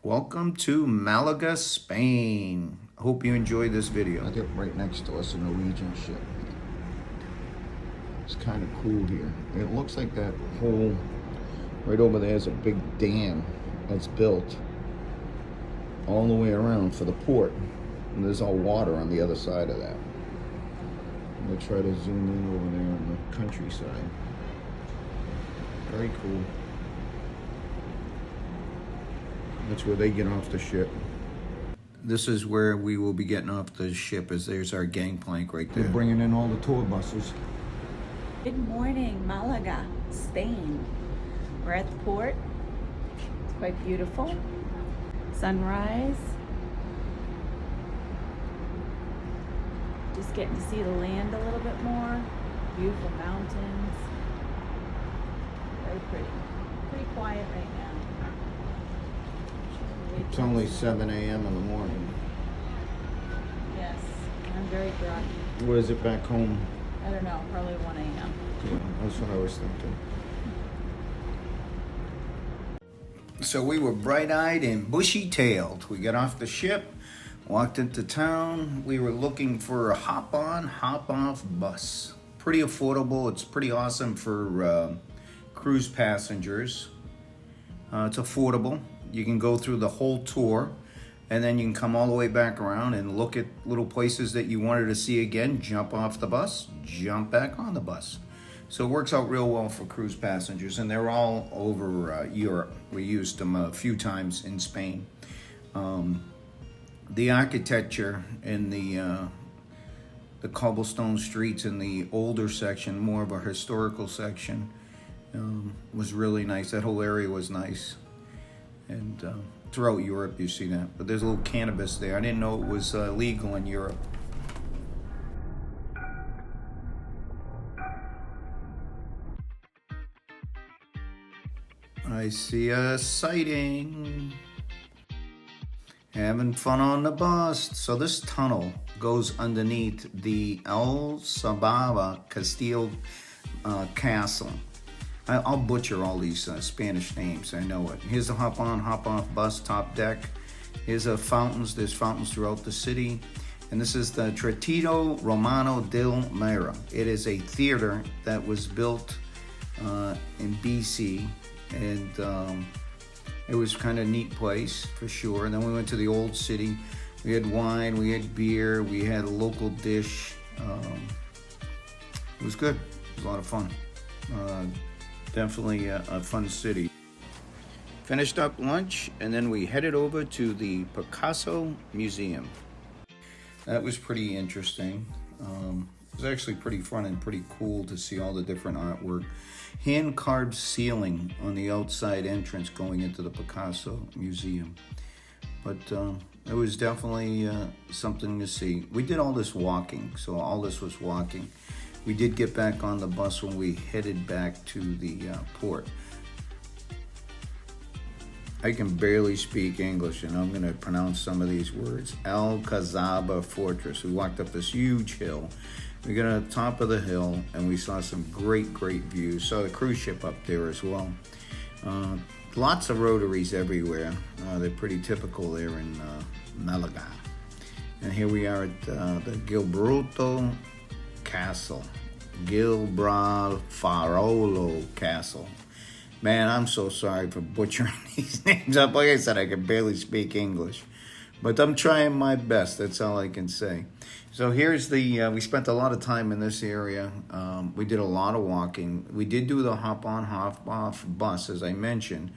Welcome to Malaga, Spain. Hope you enjoy this video. I get right next to us a Norwegian ship. It's kind of cool here. It looks like that whole right over there is a big dam that's built all the way around for the port. And there's all water on the other side of that. I'm gonna try to zoom in over there on the countryside. Very cool. That's where they get off the ship. This is where we will be getting off the ship, as there's our gangplank right there. They're bringing in all the tour buses. Good morning, Malaga, Spain. We're at the port. It's quite beautiful. Sunrise. Just getting to see the land a little bit more. Beautiful mountains. Very pretty. Pretty quiet right now. It's only 7 a.m. in the morning. Yes, I'm very groggy. What is it back home? I don't know, probably 1 a.m. Yeah, that's what I was thinking. So we were bright-eyed and bushy-tailed. We got off the ship, walked into town. We were looking for a hop-on, hop-off bus. Pretty affordable. It's pretty awesome for cruise passengers. It's affordable. You can go through the whole tour, and then you can come all the way back around and look at little places that you wanted to see again, jump off the bus, jump back on the bus. So it works out real well for cruise passengers, and they're all over Europe. We used them a few times in Spain. The architecture in the cobblestone streets in the older section, more of a historical section, was really nice. That whole area was nice. And throughout Europe you see that. But there's a little cannabis there. I didn't know it was legal in Europe. I see a sighting. Having fun on the bus. So this tunnel goes underneath the El Sababa Castillo Castle. I'll butcher all these Spanish names, I know it. Here's a hop-on, hop-off bus, top deck. Here's fountains. There's fountains throughout the city. And this is the Teatro Romano del Mira. It is a theater that was built in BC. And it was kind of a neat place, for sure. And then we went to the old city. We had wine, we had beer, we had a local dish. It was good. It was a lot of fun. Definitely a fun city. Finished up lunch, and then we headed over to the Picasso Museum. That was pretty interesting. It was actually pretty fun and pretty cool to see all the different artwork. Hand-carved ceiling on the outside entrance going into the Picasso Museum. But it was definitely something to see. We did all this walking, so all this was walking. We did get back on the bus when we headed back to the port. I can barely speak English, and I'm going to pronounce some of these words. Alcazaba Fortress. We walked up this huge hill. We got on the top of the hill, and we saw some great views. Saw the cruise ship up there as well. Lots of rotaries everywhere. They're pretty typical there in Malaga. And here we are at the Gibraltar Castle. Gibralfarolo Castle. Man, I'm so sorry for butchering these names up. Like I said, I can barely speak English. But I'm trying my best. That's all I can say. So here's the, we spent a lot of time in this area. We did a lot of walking. We did do the hop-on, hop-off bus, as I mentioned.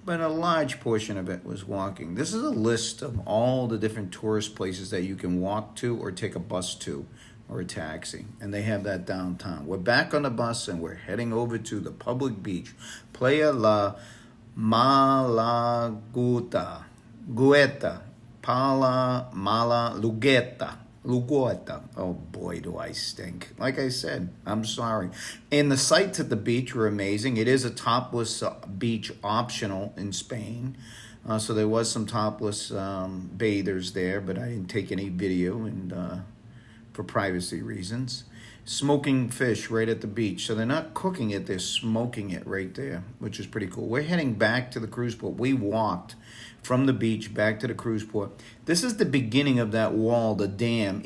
But a large portion of it was walking. This is a list of all the different tourist places that you can walk to or take a bus to or a taxi. And they have that downtown. We're back on the bus and we're heading over to the public beach. Playa La Malagueta. Gueta. Pala Mala Lugeta. Lugota. Oh boy, do I stink. Like I said, I'm sorry. And the sights at the beach were amazing. It is a topless beach optional in Spain. So there was some topless bathers there, but I didn't take any video and for privacy reasons. smoking fish right at the beach. So they're not cooking it, they're smoking it right there, which is pretty cool. We're heading back to the cruise port. We walked from the beach back to the cruise port. This is the beginning of that wall, the dam.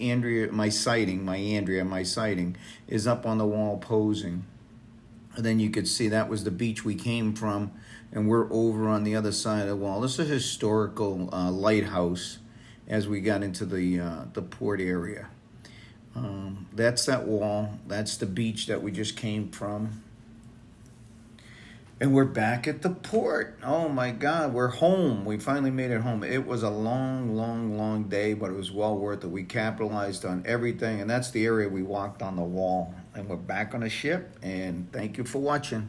My sighting is up on the wall posing. And then you could see that was the beach we came from, and we're over on the other side of the wall. This is a historical lighthouse as we got into the port area. That's that wall. That's the beach that we just came from. And we're back at the port. Oh my God, we're home. We finally made it home. It was a long, long, long day, but it was well worth it. We capitalized on everything, and that's the area we walked on the wall. And we're back on the ship, and thank you for watching.